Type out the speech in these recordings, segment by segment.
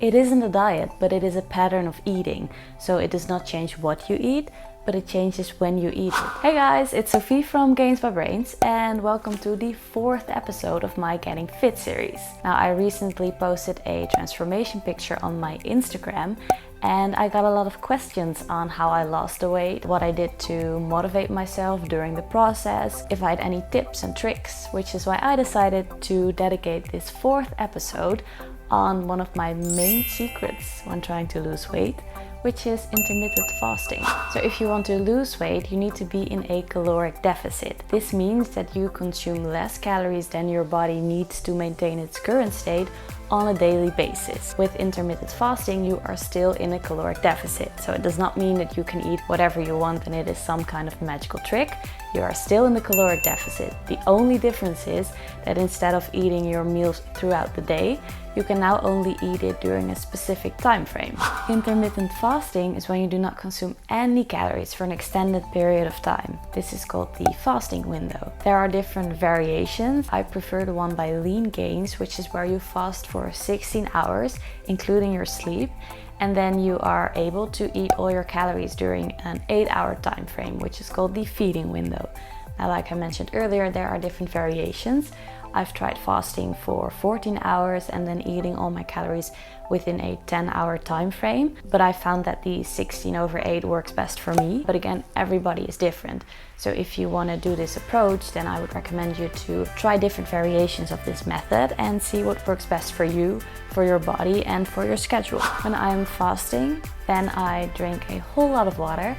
It isn't a diet, but it is a pattern of eating. So it does not change what you eat, but it changes when you eat it. Hey guys, it's Sophie from GAINSBYBRAINS and welcome to the 4th episode of my Getting Fit series. Now, I recently posted a transformation picture on my Instagram and I got a lot of questions on how I lost the weight, what I did to motivate myself during the process, if I had any tips and tricks, which is why I decided to dedicate this 4th episode on one of my main secrets when trying to lose weight, which is intermittent fasting. So if you want to lose weight, you need to be in a caloric deficit. This means that you consume less calories than your body needs to maintain its current state on a daily basis. With intermittent fasting, you are still in a caloric deficit. So it does not mean that you can eat whatever you want and it is some kind of magical trick. You are still in the caloric deficit. The only difference is that instead of eating your meals throughout the day, you can now only eat it during a specific time frame. Intermittent fasting is when you do not consume any calories for an extended period of time. This is called the fasting window. There are different variations. I prefer the one by Lean Gains, which is where you fast for 16 hours, including your sleep, and then you are able to eat all your calories during an 8-hour time frame, which is called the feeding window. Now, like I mentioned earlier, there are different variations. I've tried fasting for 14 hours and then eating all my calories within a 10-hour time frame, but I found that the 16/8 works best for me. But again, everybody is different. So if you want to do this approach, then I would recommend you to try different variations of this method and see what works best for you, for your body and for your schedule. When I'm fasting, then I drink a whole lot of water,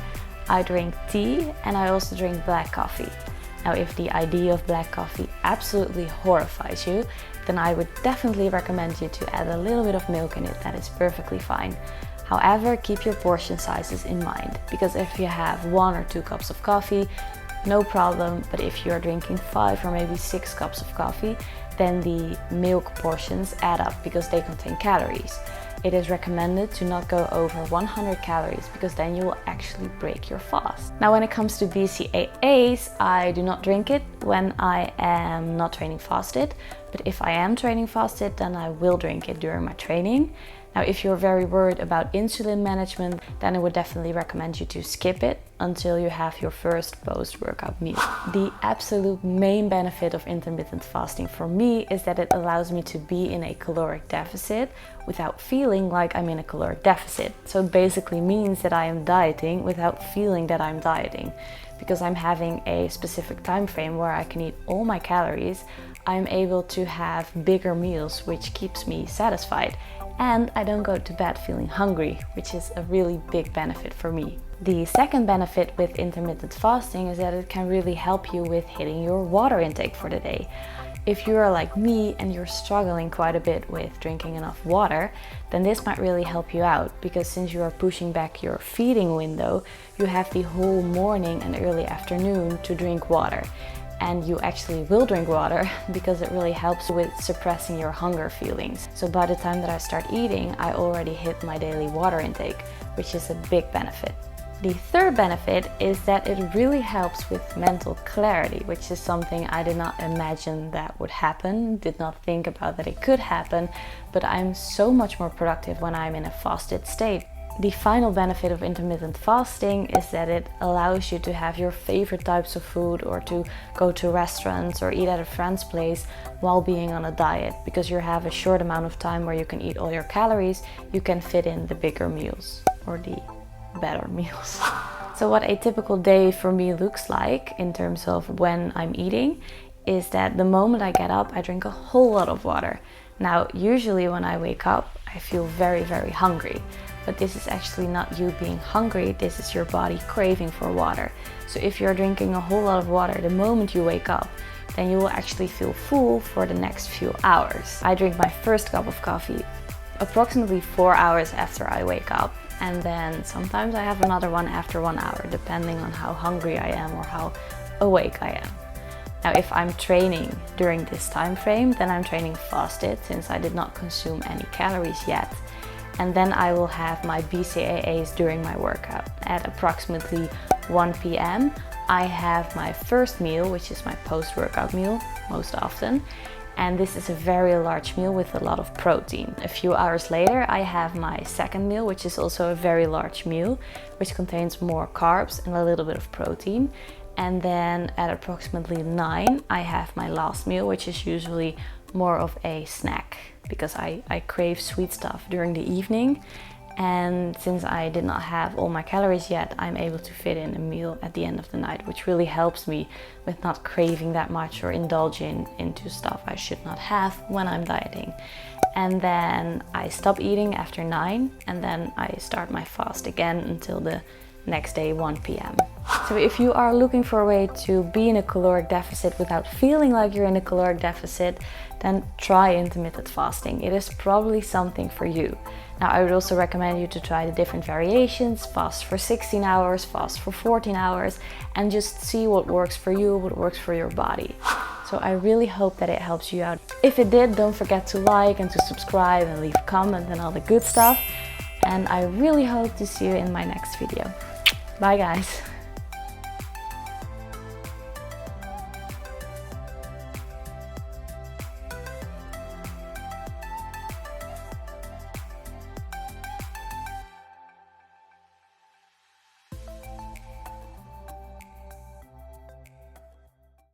I drink tea, and I also drink black coffee. Now, if the idea of black coffee absolutely horrifies you, then I would definitely recommend you to add a little bit of milk in it. That is perfectly fine. However, keep your portion sizes in mind, because if you have 1 or 2 cups of coffee, no problem. But if you're drinking 5 or maybe 6 cups of coffee, then the milk portions add up because they contain calories. It is recommended to not go over 100 calories because then you will actually break your fast. Now, when it comes to BCAAs, I do not drink it when I am not training fasted, but if I am training fasted, then I will drink it during my training. Now, if you're very worried about insulin management, then I would definitely recommend you to skip it until you have your first post-workout meal. The absolute main benefit of intermittent fasting for me is that it allows me to be in a caloric deficit without feeling like I'm in a caloric deficit. So it basically means that I am dieting without feeling that I'm dieting. Because I'm having a specific time frame where I can eat all my calories, I'm able to have bigger meals, which keeps me satisfied. And I don't go to bed feeling hungry, which is a really big benefit for me. The second benefit with intermittent fasting is that it can really help you with hitting your water intake for the day. If you are like me and you're struggling quite a bit with drinking enough water, then this might really help you out, because since you are pushing back your feeding window, you have the whole morning and early afternoon to drink water. And you actually will drink water because it really helps with suppressing your hunger feelings. So by the time that I start eating, I already hit my daily water intake, which is a big benefit. The third benefit is that it really helps with mental clarity, which is something I did not imagine that would happen, did not think about that it could happen, but I'm so much more productive when I'm in a fasted state. The final benefit of intermittent fasting is that it allows you to have your favorite types of food or to go to restaurants or eat at a friend's place while being on a diet, because you have a short amount of time where you can eat all your calories, you can fit in the bigger meals or the better meals. So what a typical day for me looks like in terms of when I'm eating is that the moment I get up, I drink a whole lot of water. Now, usually when I wake up, I feel very, very hungry. But this is actually not you being hungry, this is your body craving for water. So if you're drinking a whole lot of water the moment you wake up, then you will actually feel full for the next few hours. I drink my first cup of coffee approximately 4 hours after I wake up, and then sometimes I have another one after 1 hour, depending on how hungry I am or how awake I am. Now, if I'm training during this time frame, then I'm training fasted since I did not consume any calories yet. And then I will have my BCAAs during my workout. At approximately 1 p.m. I have my first meal, which is my post-workout meal most often. And this is a very large meal with a lot of protein. A few hours later, I have my second meal, which is also a very large meal, which contains more carbs and a little bit of protein. And then at approximately 9, I have my last meal, which is usually more of a snack because I crave sweet stuff during the evening. And since I did not have all my calories yet, I'm able to fit in a meal at the end of the night, which really helps me with not craving that much or indulging into stuff I should not have when I'm dieting. And then I stop eating after 9, and then I start my fast again until the next day, 1 p.m. So if you are looking for a way to be in a caloric deficit without feeling like you're in a caloric deficit, then try intermittent fasting. It is probably something for you. Now, I would also recommend you to try the different variations, fast for 16 hours, fast for 14 hours, and just see what works for you, what works for your body. So I really hope that it helps you out. If it did, don't forget to like and to subscribe and leave a comment and all the good stuff. And I really hope to see you in my next video. Bye guys.